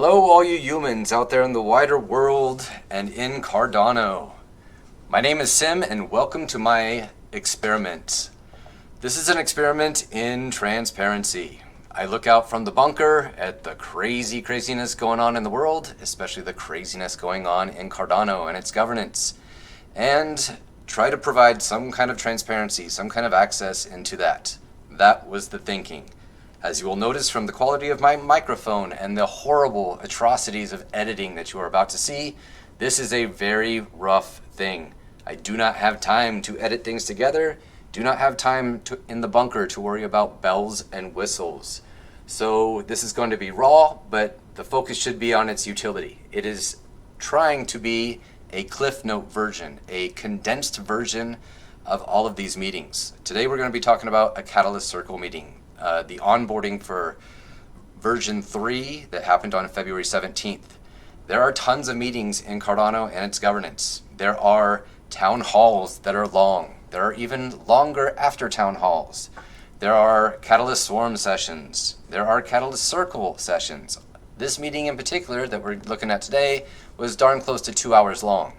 Hello, all you humans out there in the wider world and in Cardano. My name is Sim, and welcome to my experiment. This is an experiment in transparency. I look out from the bunker at the craziness going on in the world, especially the craziness going on in Cardano and its governance, and try to provide some kind of transparency, some kind of access into that. That was the thinking. As you will notice from the quality of my microphone and the horrible atrocities of editing that you are about to see, this is a very rough thing. I do not have time to edit things together, do not have time in the bunker to worry about bells and whistles. So this is going to be raw, but the focus should be on its utility. It is trying to be a Cliff Note version, a condensed version of all of these meetings. Today we're going to be talking about a Catalyst Circle meeting. The onboarding for version 3 that happened on February 17th. There are tons of meetings in Cardano and its governance. There are town halls that are long. There are even longer after town halls. There are Catalyst Swarm sessions. There are Catalyst Circle sessions. This meeting in particular that we're looking at today was darn close to 2 hours long.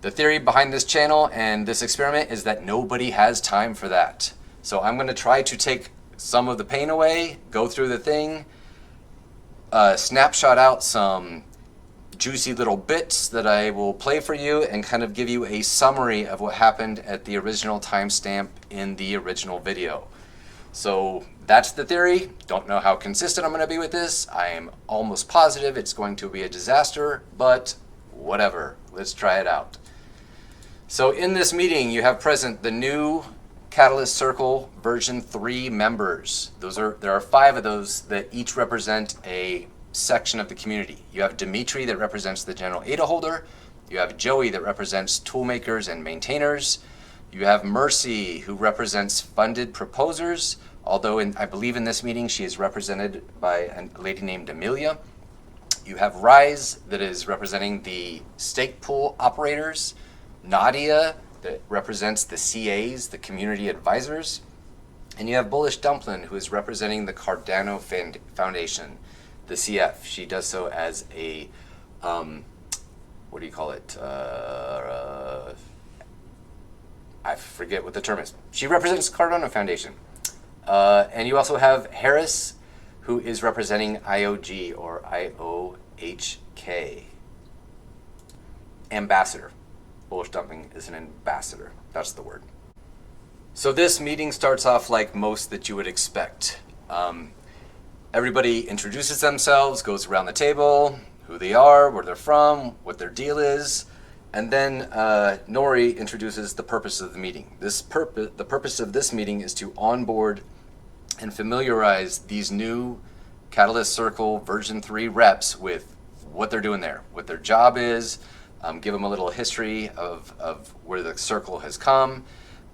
The theory behind this channel and this experiment is that nobody has time for that. So I'm going to try to take some of the pain away, go through the thing, snapshot out some juicy little bits that I will play for you and kind of give you a summary of what happened at the original timestamp in the original video. So that's the theory. Don't know how consistent I'm going to be with this. I am almost positive it's going to be a disaster, but whatever. Let's try it out. So in this meeting, you have present the new Catalyst Circle version 3 members. There are 5 of those that each represent a section of the community. You have Dimitri that represents the general ADA holder. You have Joey that represents toolmakers and maintainers. You have Mercy who represents funded proposers, although I believe in this meeting she is represented by a lady named Amelia. You have Rise that is representing the stake pool operators. Nadia that represents the CAs, the community advisors. And you have Bullish Dumplin, who is representing the Cardano Foundation, the CF. She does so as a, what do you call it? I forget what the term is. She represents Cardano Foundation. And you also have Harris, who is representing IOG or IOHK. Ambassador. Bullish Dumping is an ambassador. That's the word. So this meeting starts off like most that you would expect. Everybody introduces themselves, goes around the table, who they are, where they're from, what their deal is, and then Nori introduces the purpose of the meeting. The purpose of this meeting is to onboard and familiarize these new Catalyst Circle version 3 reps with what they're doing there, what their job is, give them a little history of where the circle has come,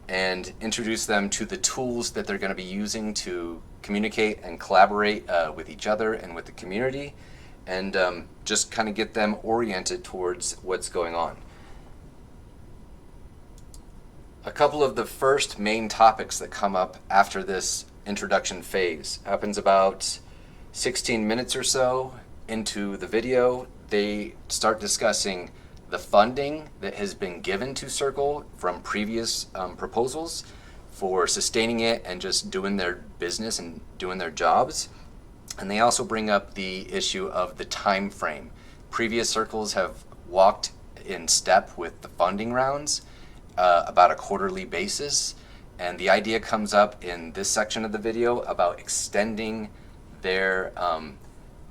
and introduce them to the tools that they're going to be using to communicate and collaborate with each other and with the community, and just kind of get them oriented towards what's going on. A couple of the first main topics that come up after this introduction phase happens about 16 minutes or so into the video. They start discussing the funding that has been given to Circle from previous proposals for sustaining it and just doing their business and doing their jobs. And they also bring up the issue of the time frame. Previous circles have walked in step with the funding rounds about a quarterly basis. And the idea comes up in this section of the video about extending their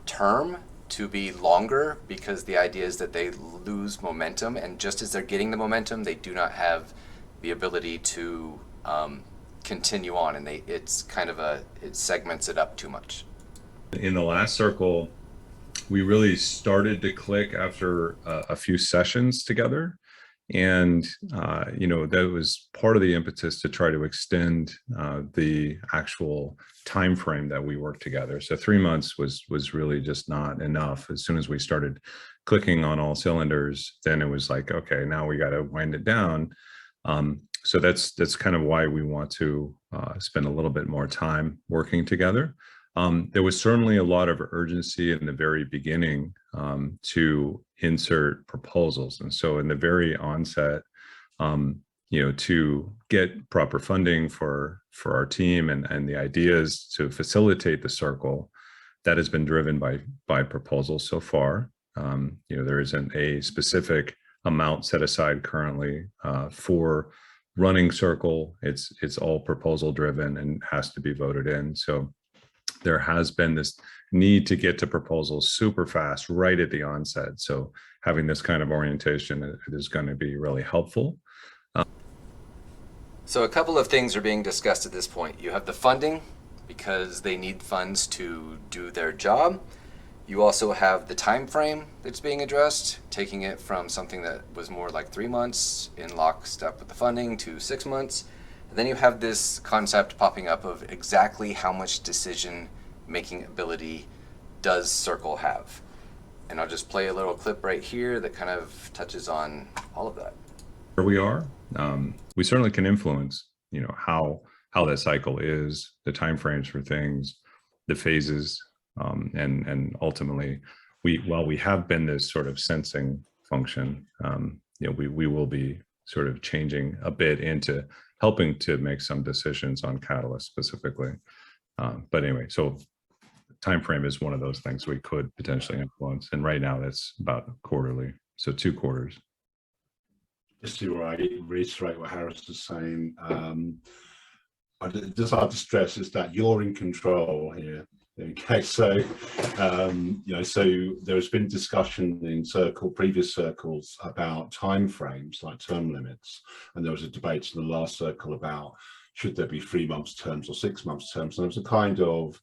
term to be longer, because the idea is that they lose momentum, and just as they're getting the momentum, they do not have the ability to continue on, and it segments it up too much. In the last circle, we really started to click after a few sessions together. And, that was part of the impetus to try to extend the actual time frame that we worked together. So 3 months was really just not enough. As soon as we started clicking on all cylinders, then it was like, okay, now we got to wind it down. So that's kind of why we want to spend a little bit more time working together. There was certainly a lot of urgency in the very beginning to insert proposals. And so in the very onset, to get proper funding for our team and the ideas to facilitate the circle, that has been driven by proposals so far. There isn't a specific amount set aside currently for running circle. It's all proposal driven and has to be voted in. So there has been this need to get to proposals super fast right at the onset. So having this kind of orientation is going to be really helpful. So a couple of things are being discussed at this point. You have the funding, because they need funds to do their job. You also have the time frame that's being addressed, taking it from something that was more like 3 months in lockstep with the funding to 6 months. And then you have this concept popping up of exactly how much decision-making ability does Circle have. And I'll just play a little clip right here that kind of touches on all of that. Where we are, we certainly can influence, how that cycle is, the timeframes for things, the phases, and ultimately, while we have been this sort of sensing function, we will be sort of changing a bit into helping to make some decisions on Catalyst specifically. But anyway, so time frame is one of those things we could potentially influence, and right now that's about quarterly, so 2 quarters. Just to reiterate what Harris was saying, I just have to stress is that you're in control here. Okay, so so there's been discussion in previous circles about timeframes like term limits, and there was a debate in the last circle about should there be 3 months terms or 6 months terms, and there was a kind of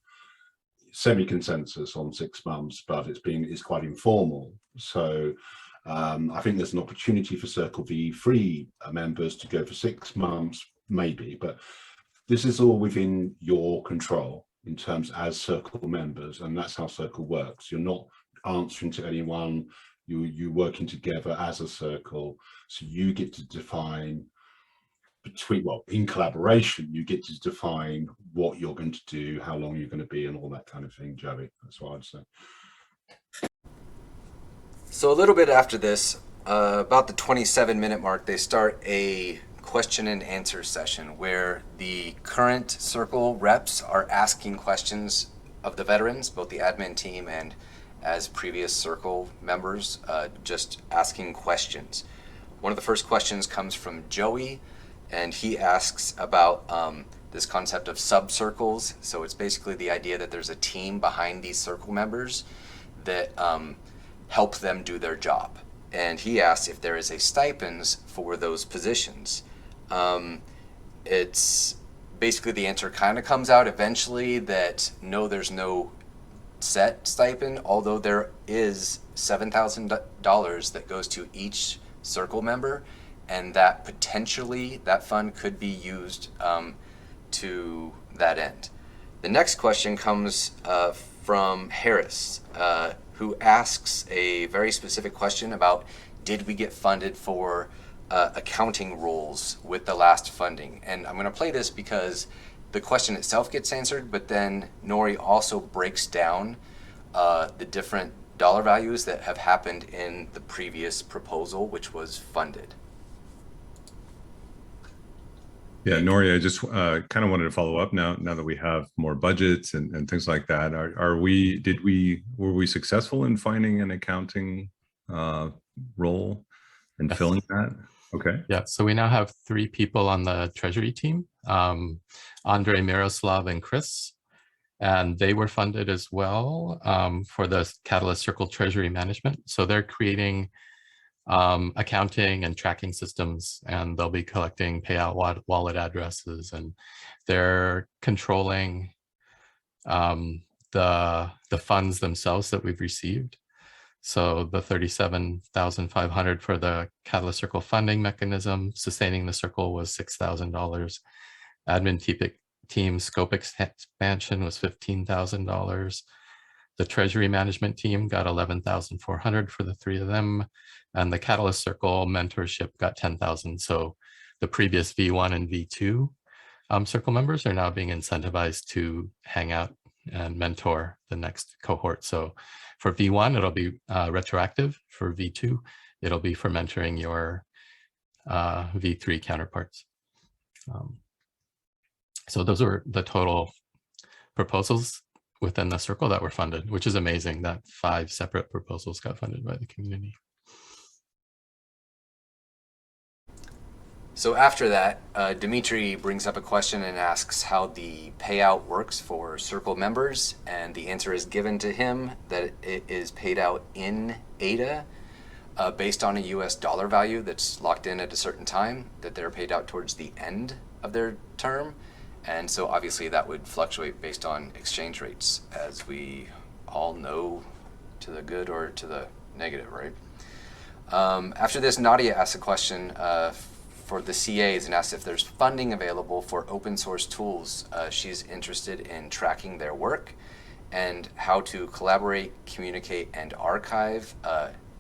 semi-consensus on 6 months, but it's quite informal. So I think there's an opportunity for Circle V3 members to go for 6 months, maybe, but this is all within your control in terms as Circle members, and that's how Circle works. You're not answering to anyone, you're working together as a Circle, so you get to define in collaboration, you get to define what you're going to do, how long you're going to be, and all that kind of thing, Joey. That's what I'd say. So a little bit after this, about the 27-minute mark, they start a question and answer session where the current Circle reps are asking questions of the veterans, both the admin team and as previous Circle members, just asking questions. One of the first questions comes from Joey, and he asks about this concept of sub-circles. So it's basically the idea that there's a team behind these Circle members that help them do their job. And he asks if there is a stipends for those positions. It's basically the answer kind of comes out eventually that no, there's no set stipend, although there is $7,000 that goes to each Circle member, and that potentially that fund could be used to that end. The next question comes from Harris, who asks a very specific question about did we get funded for accounting roles with the last funding. And I'm going to play this because the question itself gets answered, but then Nori also breaks down the different dollar values that have happened in the previous proposal, which was funded. Yeah, Nori, I just kind of wanted to follow up now that we have more budgets and things like that. Were we successful in finding an accounting role and Yes. filling that? Okay. Yeah, so we now have 3 people on the Treasury team, Andre, Miroslav, and Chris, and they were funded as well for the Catalyst Circle Treasury Management. So they're creating accounting and tracking systems, and they'll be collecting payout wallet addresses, and they're controlling the funds themselves that we've received. So the $37,500 for the Catalyst Circle funding mechanism, sustaining the Circle was $6,000. Admin team scope expansion was $15,000. The Treasury management team got $11,400 for the 3 of them, and the Catalyst Circle mentorship got $10,000. So the previous V1 and V2 Circle members are now being incentivized to hang out and mentor the next cohort. So for V1, it'll be retroactive. For V2, it'll be for mentoring your V3 counterparts. So those were the total proposals within the circle that were funded, which is amazing that 5 separate proposals got funded by the community. So after that, Dimitri brings up a question and asks how the payout works for Circle members, and the answer is given to him that it is paid out in ADA based on a US dollar value that's locked in at a certain time, that they're paid out towards the end of their term. And so obviously that would fluctuate based on exchange rates, as we all know, to the good or to the negative, right? After this, Nadia asks a question for the CAs and asks if there's funding available for open source tools. She's interested in tracking their work and how to collaborate, communicate, and archive.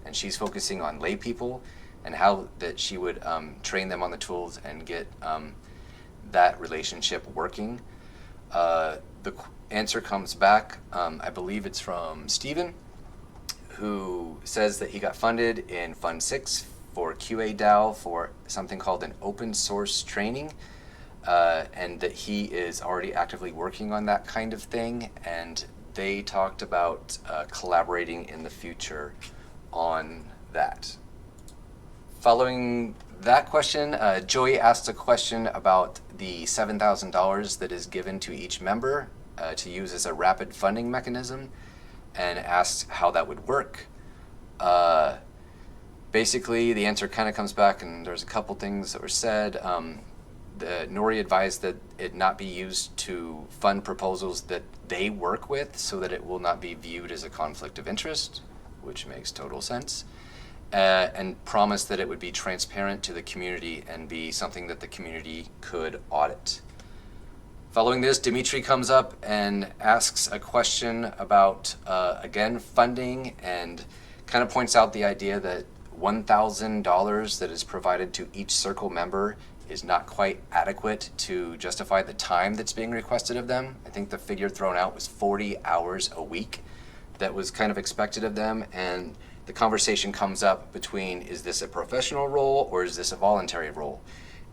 And she's focusing on lay people and how that she would train them on the tools and get that relationship working. The answer comes back, I believe it's from Steven, who says that he got funded in Fund 6 for QA DAO for something called an open source training, and that he is already actively working on that kind of thing. And they talked about collaborating in the future on that. Following that question, Joey asked a question about the $7,000 that is given to each member to use as a rapid funding mechanism, and asked how that would work. Basically, the answer kind of comes back, and there's a couple things that were said. Nori advised that it not be used to fund proposals that they work with, so that it will not be viewed as a conflict of interest, which makes total sense. And promised that it would be transparent to the community and be something that the community could audit. Following this, Dimitri comes up and asks a question about, again, funding, and kind of points out the idea that $1,000 that is provided to each circle member is not quite adequate to justify the time that's being requested of them. I think the figure thrown out was 40 hours a week that was kind of expected of them, and the conversation comes up between, is this a professional role or is this a voluntary role?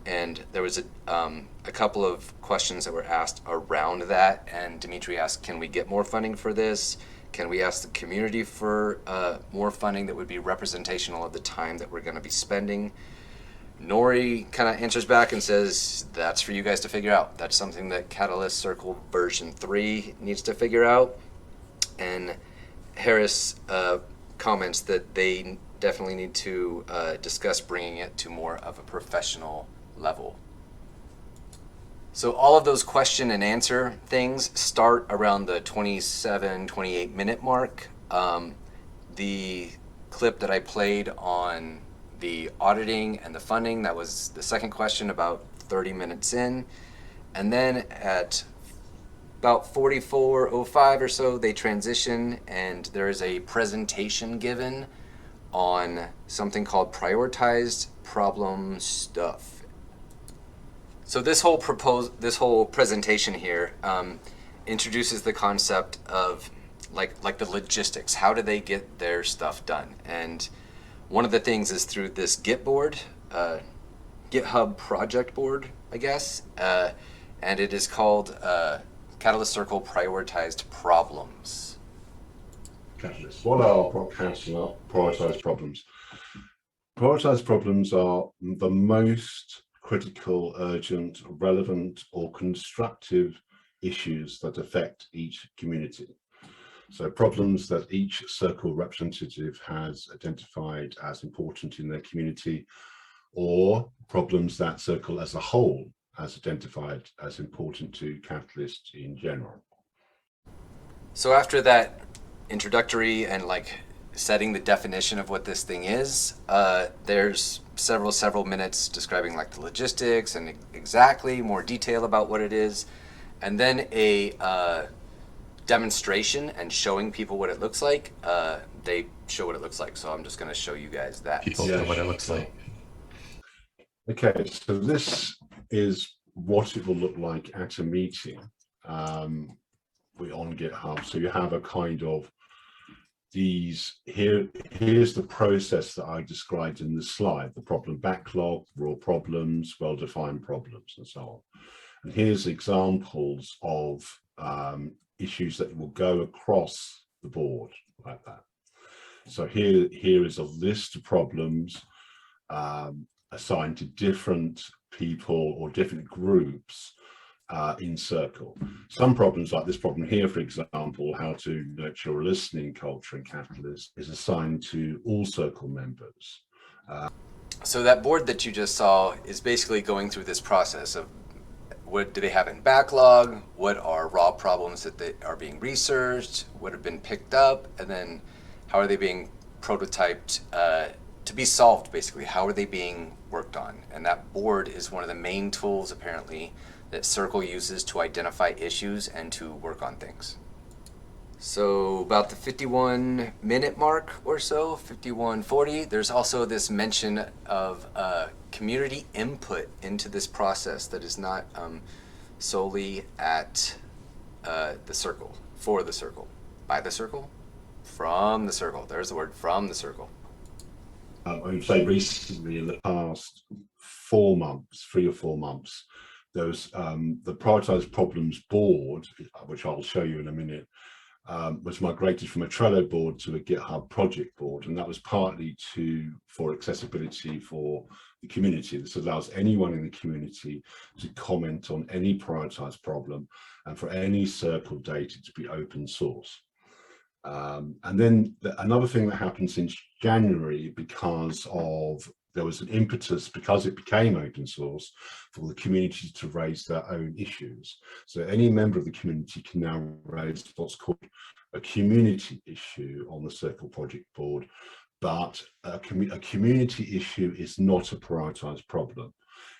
And there was a couple of questions that were asked around that, and Dimitri asked, can we get more funding for this? Can we ask the community for more funding that would be representational of the time that we're going to be spending? Nori kind of answers back and says, that's for you guys to figure out. That's something that Catalyst Circle version 3 needs to figure out. And Harris comments that they definitely need to discuss bringing it to more of a professional level. So all of those question and answer things start around the 27, 28 minute mark. The clip that I played on the auditing and the funding, that was the second question, about 30 minutes in. And then at about 44:05 or so, they transition, and there is a presentation given on something called prioritized problem stuff. So this whole presentation here introduces the concept of like the logistics. How do they get their stuff done? And one of the things is through this Git board, GitHub project board, I guess, and it is called Catalyst Circle Prioritized Problems. Catalyst. What are prioritized problems? Prioritized problems are the most critical, urgent, relevant, or constructive issues that affect each community. So problems that each circle representative has identified as important in their community, or problems that circle as a whole has identified as important to Catalyst in general. So after that introductory and setting the definition of what this thing is, there's several minutes describing the logistics and exactly more detail about what it is, and then a demonstration and showing people what it looks like. They show what it looks like, so I'm just going to show you guys that. People know what it looks like. Okay, so this is what it will look like at a meeting. on GitHub. So you have a kind of here's the process that I described in the slide: the problem backlog, raw problems, well-defined problems, and so on. And here's examples of issues that will go across the board like that. So here is a list of problems assigned to different people or different groups in Circle. Some problems, like this problem here, for example, how to nurture a listening culture in Catalyst, is assigned to all Circle members. So that board that you just saw is basically going through this process of what do they have in backlog, what are raw problems that they are being researched, what have been picked up, and then how are they being prototyped to be solved, basically. How are they being worked on? And that board is one of the main tools, apparently, that Circle uses to identify issues and to work on things. So about the 51-minute mark or so, 51:40, there's also this mention of community input into this process that is not solely at the Circle, for the Circle, by the Circle, from the Circle. There's the word, from the Circle. I would say recently, in the past 4 months, 3 or 4 months, there was the prioritized problems board, which I'll show you in a minute, was migrated from a Trello board to a GitHub project board, and that was partly for accessibility for the community. This allows anyone in the community to comment on any prioritized problem and for any Circle data to be open source. And then another thing that happened since January, because there was an impetus, because it became open source, for the community to raise their own issues. So any member of the community can now raise what's called a community issue on the Circle project board, but a community issue is not a prioritized problem.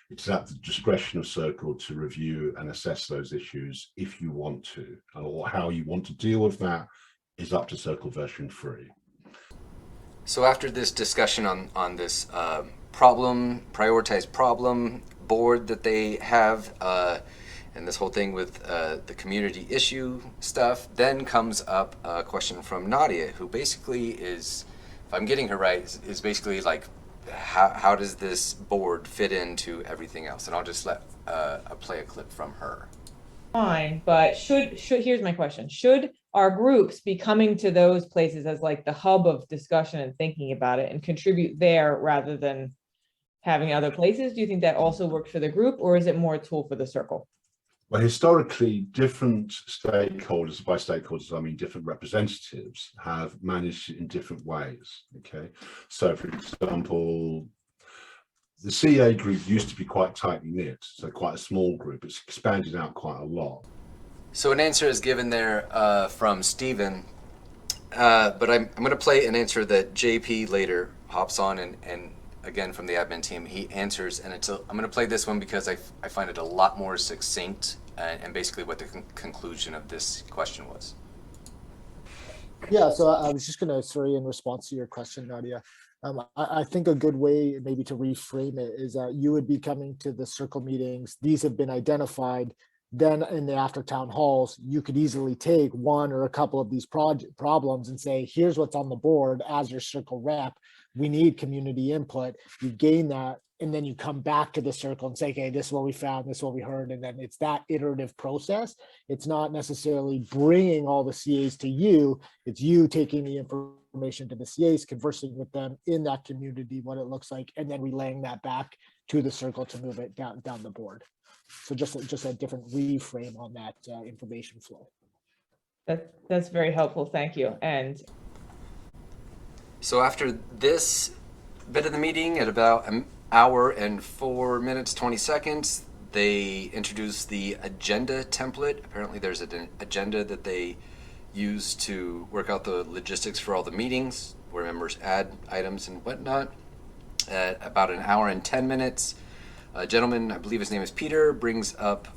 It's at the discretion of Circle to review and assess those issues if you want to, or how you want to deal with that is up to Circle version 3. So after this discussion on this prioritized problem board that they have, and this whole thing with the community issue stuff, then comes up a question from Nadia, who basically is, if I'm getting her right, is basically like, how does this board fit into everything else? And I'll just play a clip from her. Fine, but here's my question. Should our groups be coming to those places as like the hub of discussion and thinking about it and contribute there rather than having other places? Do you think that also works for the group, or is it more a tool for the Circle? Well, historically, different stakeholders, by stakeholders, I mean different representatives, have managed it in different ways, okay? So, for example, the CA group used to be quite tightly knit, so quite a small group. It's expanded out quite a lot. So an answer is given there from Stephen, but I'm going to play an answer that JP later hops on and again from the admin team, he answers, and I'm going to play this one because I find it a lot more succinct and basically what the conclusion of this question was. Yeah, so I was just going to, sorry, in response to your question, Nadia, I think a good way maybe to reframe it is that you would be coming to the Circle meetings. These have been identified. Then in the after town halls, you could easily take one or a couple of these problems and say, here's what's on the board as your Circle rep. We need community input. You gain that, and then you come back to the Circle and say, okay, this is what we found, this is what we heard. And then it's that iterative process. It's not necessarily bringing all the CAs to you. It's you taking the information to the CAs, conversing with them in that community, what it looks like, and then relaying that back to the Circle to move it down the board. So just a different reframe on that information flow. That's very helpful. Thank you. And so after this bit of the meeting, at about an hour and 4 minutes, 20 seconds, they introduce the agenda template. Apparently there's an agenda that they use to work out the logistics for all the meetings where members add items and whatnot. At about an hour and 10 minutes, a gentleman, I believe his name is Peter, brings up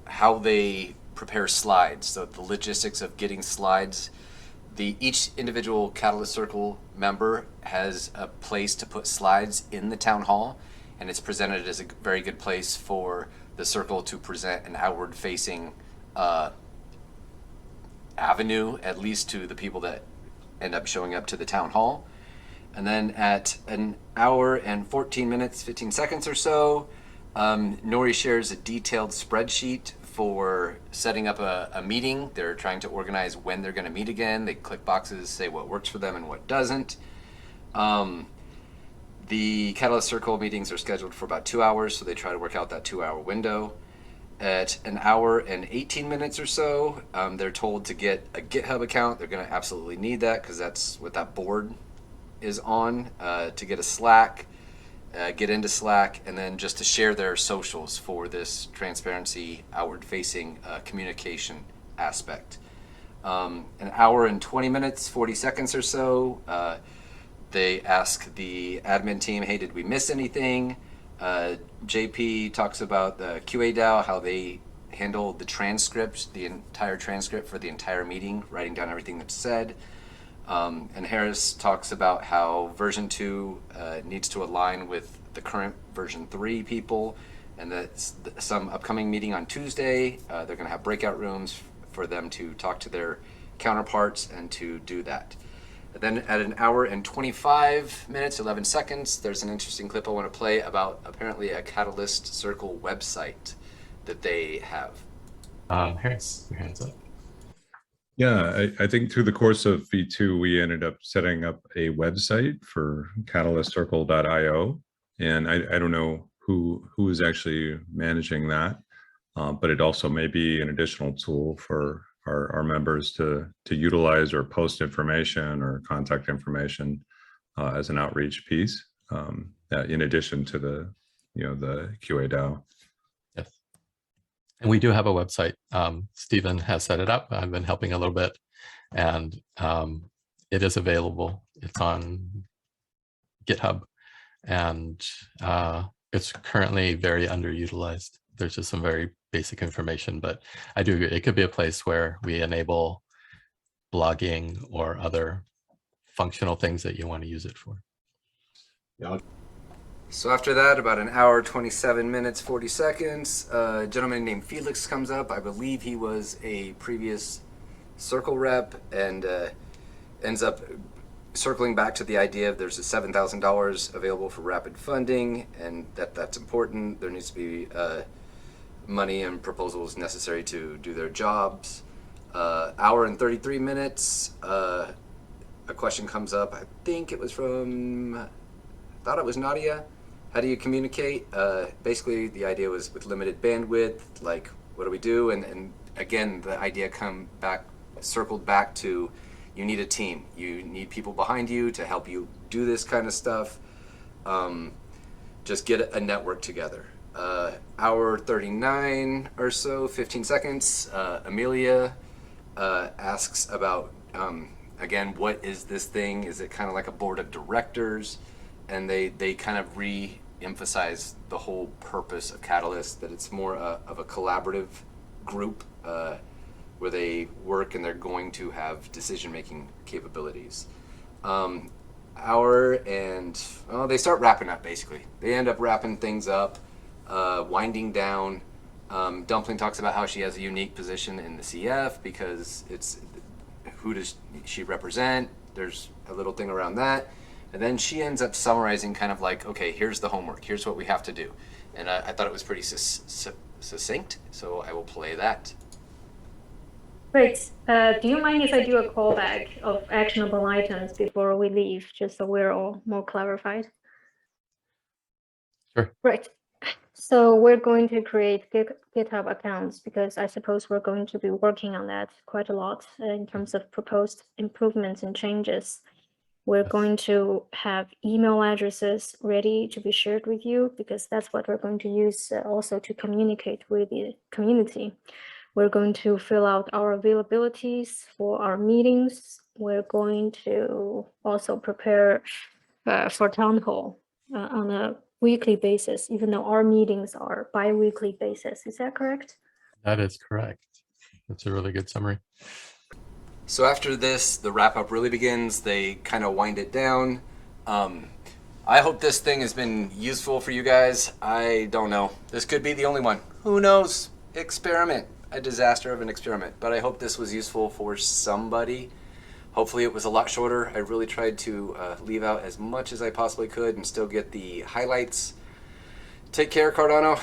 how they prepare slides. So the logistics of getting slides. Each individual Catalyst Circle member has a place to put slides in the town hall, and it's presented as a very good place for the Circle to present an outward-facing avenue, at least to the people that end up showing up to the town hall. And then at an hour and 14 minutes, 15 seconds or so, Nori shares a detailed spreadsheet for setting up a meeting. They're trying to organize when they're going to meet again. They click boxes, say what works for them and what doesn't. The Catalyst Circle meetings are scheduled for about 2 hours, so they try to work out that 2-hour window. At an hour and 18 minutes or so, they're told to get a GitHub account. They're going to absolutely need that because that's what that board is on, to get a Slack, get into Slack, and then just to share their socials for this transparency, outward-facing communication aspect. An hour and 20 minutes, 40 seconds or so, they ask the admin team, hey, did we miss anything? JP talks about the QA DAO, how they handle the transcript, the entire transcript for the entire meeting, writing down everything that's said. And Harris talks about how version 2 needs to align with the current version 3 people, and that some upcoming meeting on Tuesday, they're going to have breakout rooms for them to talk to their counterparts and to do that. And then at an hour and 25 minutes, 11 seconds, there's an interesting clip I want to play about apparently a Catalyst Circle website that they have. Harris, your hand's up. Yeah, I think through the course of V2, we ended up setting up a website for catalystcircle.io. And I don't know who is actually managing that, but it also may be an additional tool for our members to utilize or post information or contact information as an outreach piece, in addition to the QA DAO. Yes. And we do have a website. Stephen has set it up. I've been helping a little bit, and it is available. It's on GitHub, and it's currently very underutilized. There's just some very basic information, but I do agree. It could be a place where we enable blogging or other functional things that you want to use it for. Yeah. So after that, about an hour, 27 minutes, 40 seconds, a gentleman named Felix comes up. I believe he was a previous Circle rep, and ends up circling back to the idea of there's a $7,000 available for rapid funding, and that's important. There needs to be money and proposals necessary to do their jobs. Hour and 33 minutes, a question comes up. I think it was from, I thought it was Nadia. How do you communicate? Basically, the idea was with limited bandwidth, like, what do we do? And again, the idea circled back to, you need a team. You need people behind you to help you do this kind of stuff. Just get a network together. Hour 39 or so, 15 seconds, Amelia asks about, again, what is this thing? Is it kind of like a board of directors? And they kind of re-emphasize the whole purpose of Catalyst, that it's more of a collaborative group where they work and they're going to have decision-making capabilities. They start wrapping up, basically. They end up wrapping things up, winding down. Dumpling talks about how she has a unique position in the CF because it's, who does she represent? There's a little thing around that. And then she ends up summarizing kind of like, okay, here's the homework. Here's what we have to do. And I thought it was pretty succinct, so I will play that. Great. Do you mind if I do a callback of actionable items before we leave, just so we're all more clarified? Sure. Right. So we're going to create GitHub accounts because I suppose we're going to be working on that quite a lot in terms of proposed improvements and changes. We're going to have email addresses ready to be shared with you because that's what we're going to use also to communicate with the community. We're going to fill out our availabilities for our meetings. We're going to also prepare for town hall on a weekly basis, even though our meetings are bi-weekly basis. Is that correct? That is correct. That's a really good summary. So after this, the wrap-up really begins. They kind of wind it down. I hope this thing has been useful for you guys. I don't know. This could be the only one. Who knows? Experiment. a disaster of an experiment, but I hope this was useful for somebody. Hopefully it was a lot shorter. I really tried to leave out as much as I possibly could and still get the highlights. Take care, Cardano.